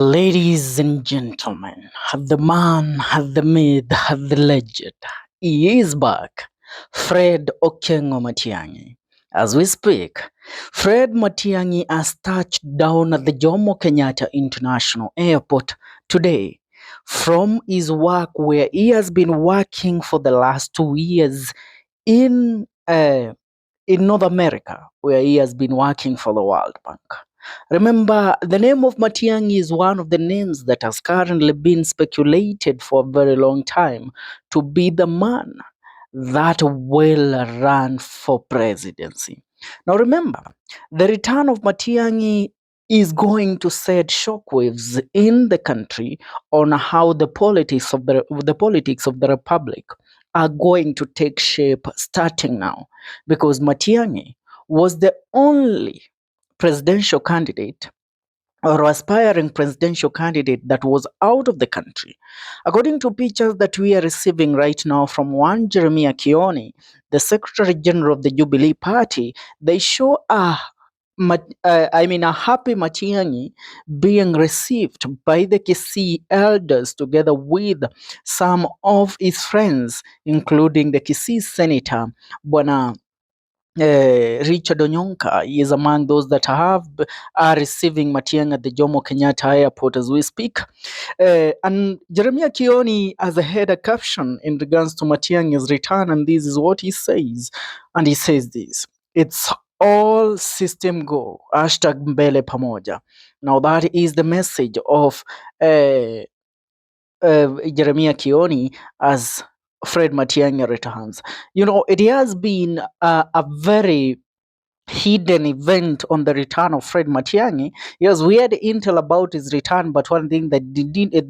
Ladies and gentlemen, the man, the myth, the legend, he is back. Fred Okengo Matiangi. As we speak, Fred Matiangi has touched down at the Jomo Kenyatta International Airport today from his work where he has been working for the last 2 years in North America, where he has been working for the World Bank. Remember, the name of Matiangi is one of the names that has currently been speculated for a very long time to be the man that will run for presidency. Now, remember, the return of Matiangi is going to set shockwaves in the country on how the politics of the republic are going to take shape starting now, because Matiangi was the only presidential candidate or aspiring presidential candidate that was out of the country. According to pictures that we are receiving right now from one Jeremiah Kioni, the Secretary General of the Jubilee Party, they show a happy Matiangi being received by the Kisii elders together with some of his friends, including the Kisii Senator, Bwana Richard Onyonka. He is among those that are receiving Matiang'i at the Jomo Kenyatta Airport as we speak. And Jeremiah Kioni has had a caption in regards to Matiang'i's return, and this is what he says. And he says this: "It's all system go. Hashtag Mbele Pamoja." Now that is the message of Jeremiah Kioni as Fred Matiang'i returns. It has been a very hidden event on the return of Fred Matiang'i. Yes, we had intel about his return, but one thing that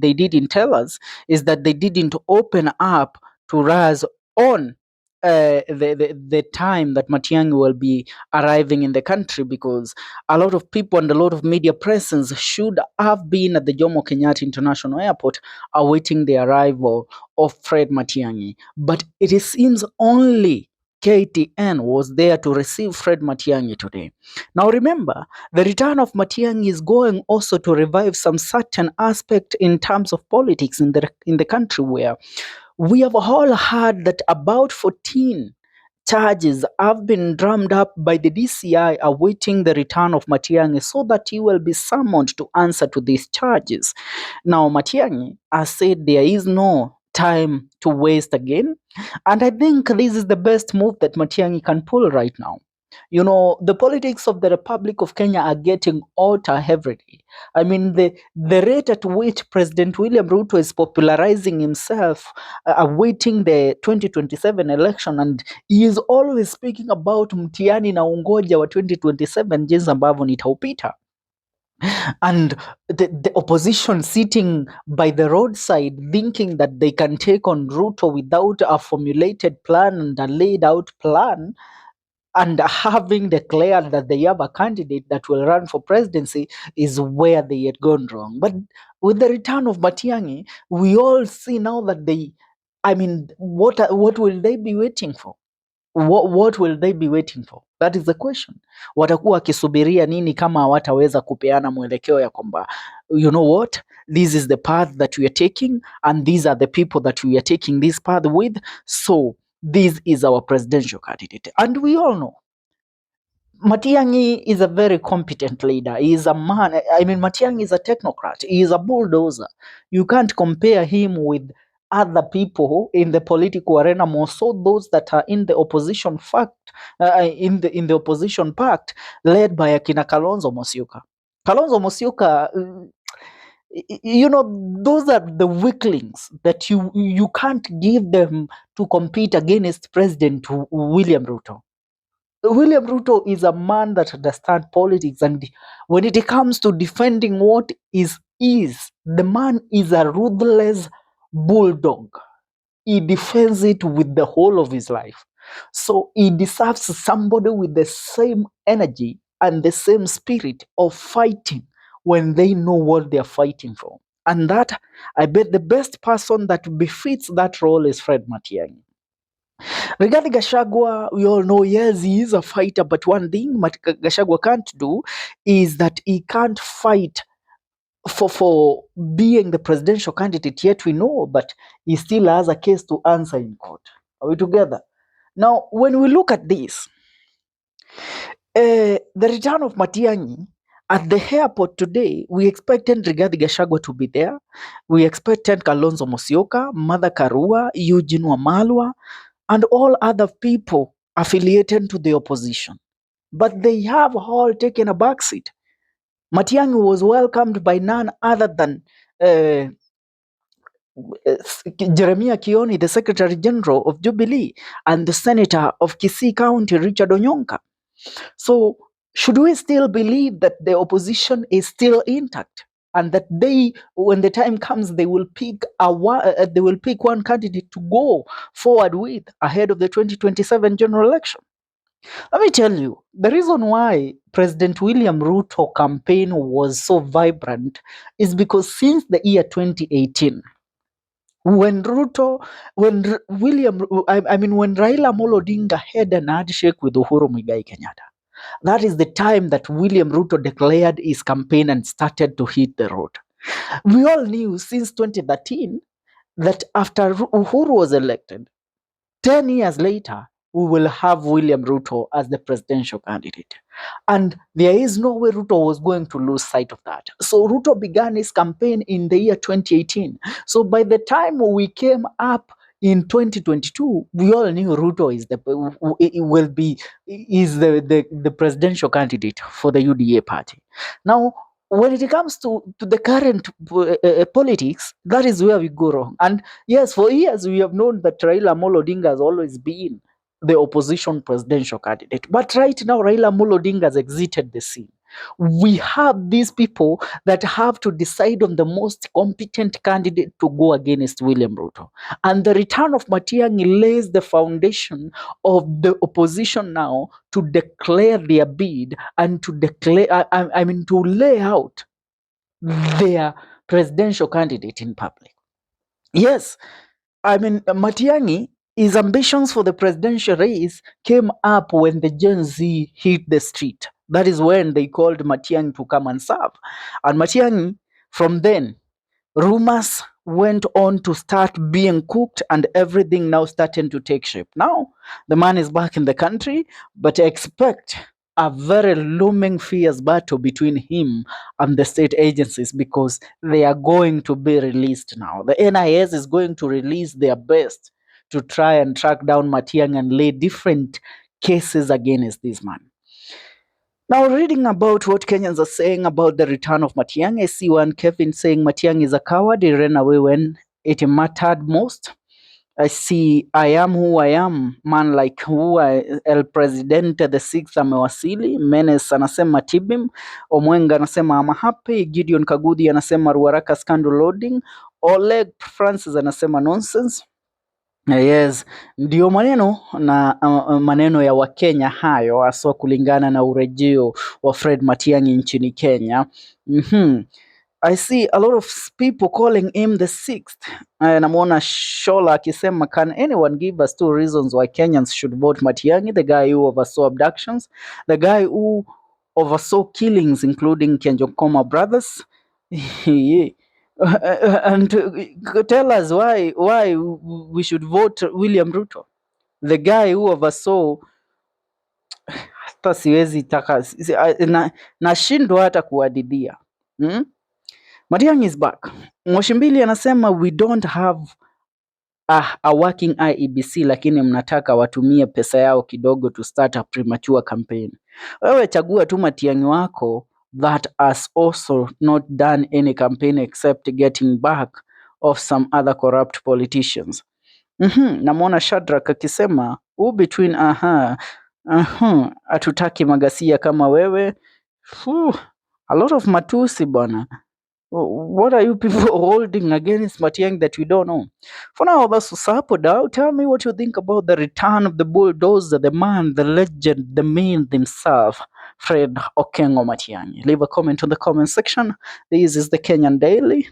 they didn't tell us is that they didn't open up to us on the time that Matiang'i will be arriving in the country, because a lot of people and a lot of media presence should have been at the Jomo Kenyatta International Airport awaiting the arrival of Fred Matiang'i. But it seems only KTN was there to receive Fred Matiang'i today. Now remember, the return of Matiang'i is going also to revive some certain aspect in terms of politics in the country, where we have all heard that about 14 charges have been drummed up by the DCI awaiting the return of Matiang'i so that he will be summoned to answer to these charges. Now, Matiang'i has said there is no time to waste again, and I think this is the best move that Matiang'i can pull right now. The politics of the Republic of Kenya are getting hotter every day. I mean, the rate at which President William Ruto is popularizing himself, awaiting the 2027 election, and he is always speaking about mtihani na ungoja wa 2027 jinsi ambavyo nitaupita. And the opposition sitting by the roadside thinking that they can take on Ruto without a formulated plan and a laid out plan, and having declared that they have a candidate that will run for presidency, is where they had gone wrong. But with the return of Matiang'i, we all see now that what will they be waiting for? What will they be waiting for? That is the question. Watakuwa wakisubiria nini kama hawataweza kupeana mwelekeo ya kwamba, you know what, this is the path that we are taking and these are the people that we are taking this path with, so this is our presidential candidate. And we all know Matiang'i is a very competent leader. He is a man. Matiang'i is a technocrat. He is a bulldozer. You can't compare him with other people in the political arena, more so those that are in the opposition in the opposition pact, led by Akina Kalonzo Musyoka. Kalonzo Musyoka, those are the weaklings that you can't give them to compete against President William Ruto. William Ruto is a man that understands politics, and when it comes to defending what is, the man is a ruthless bulldog. He defends it with the whole of his life. So he deserves somebody with the same energy and the same spirit of fighting when they know what they are fighting for. And that, I bet the best person that befits that role is Fred Matiang'i. Regarding Gachagua, we all know, yes, he is a fighter, but one thing Gachagua can't do is that he can't fight for being the presidential candidate, yet we know that he still has a case to answer in court. Are we together? Now, when we look at this, the return of Matiangi at the airport today, we expected Rigathi Gachagua to be there. We expected Kalonzo Musyoka, Martha Karua, Eugene Wamalwa, and all other people affiliated to the opposition. But they have all taken a backseat. Matiang'i was welcomed by none other than uh, Jeremiah Kioni, the Secretary General of Jubilee, and the Senator of Kisii County, Richard Onyonka. So, should we still believe that the opposition is still intact, and that they, when the time comes, they will pick one candidate to go forward with ahead of the 2027 general election? Let me tell you, the reason why President William Ruto campaign was so vibrant is because since the year 2018, when Ruto, when R- William, I mean, when Raila Amolo Odinga had an handshake with Uhuru Muigai Kenyatta, that is the time that William Ruto declared his campaign and started to hit the road. We all knew since 2013 that after Uhuru was elected, 10 years later, we will have William Ruto as the presidential candidate. And there is no way Ruto was going to lose sight of that. So Ruto began his campaign in the year 2018. So by the time we came up in 2022, we all knew Ruto is the presidential candidate for the UDA party. Now, when it comes to the current politics, that is where we go wrong. And yes, for years we have known that Raila Amolo Odinga has always been the opposition presidential candidate. But right now, Raila Amolo Odinga has exited the scene. We have these people that have to decide on the most competent candidate to go against William Ruto. And the return of Matiang'i lays the foundation of the opposition now to declare their bid and to declare, to lay out their presidential candidate in public. Yes, Matiang'i, his ambitions for the presidential race came up when the Gen Z hit the street. That is when they called Matiang'i to come and serve. And Matiang'i, from then, rumors went on to start being cooked and everything now starting to take shape. Now, the man is back in the country, but expect a very looming fierce battle between him and the state agencies because they are going to be released now. The NIS is going to release their best to try and track down Matiang'i and lay different cases against this man. Now, reading about what Kenyans are saying about the return of Matiang'i, I see one Kevin saying Matiang'i is a coward. He ran away when it mattered most. I see I am who I am, man like who El Presidente the sixth amewasili. Menes anasema Tibim. Omwenga anasema I'm happy. Gideon Kagudi anasema Ruaraka scandal loading. Oleg Francis anasema nonsense. Yes, ndio maneno ya Wakenya hayo haswa kulingana na urejeo wa Fred Matiang'i nchini Kenya. I see a lot of people calling him the sixth. Namwona Shola akisema can anyone give us 2 reasons why Kenyans should vote Matiang'i, the guy who oversaw abductions, the guy who oversaw killings including Kenjokoma brothers. And tell us why we should vote William Ruto, the guy who oversaw. Hata siwezi taka nashindwa hata kuadidia. Matiang'i is back. Moshimbili anasema we don't have a working IEBC, lakini mnataka watumie pesa yao kidogo to start a premature campaign. Wewe chagua tu Matiang'i wako that has also not done any campaign except getting back of some other corrupt politicians. Namwona Shadrack akisema who between hatutaki magasia kama wewe. A lot of matusi bwana. What are you people holding against Matiang'i that we don't know? For now, that's what's up. Tell me what you think about the return of the bulldozer, the man, the legend, the man himself, Fred Okengo Matiang'i. Leave a comment on the comment section. This is the Kenyan Daily.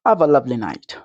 Have a lovely night.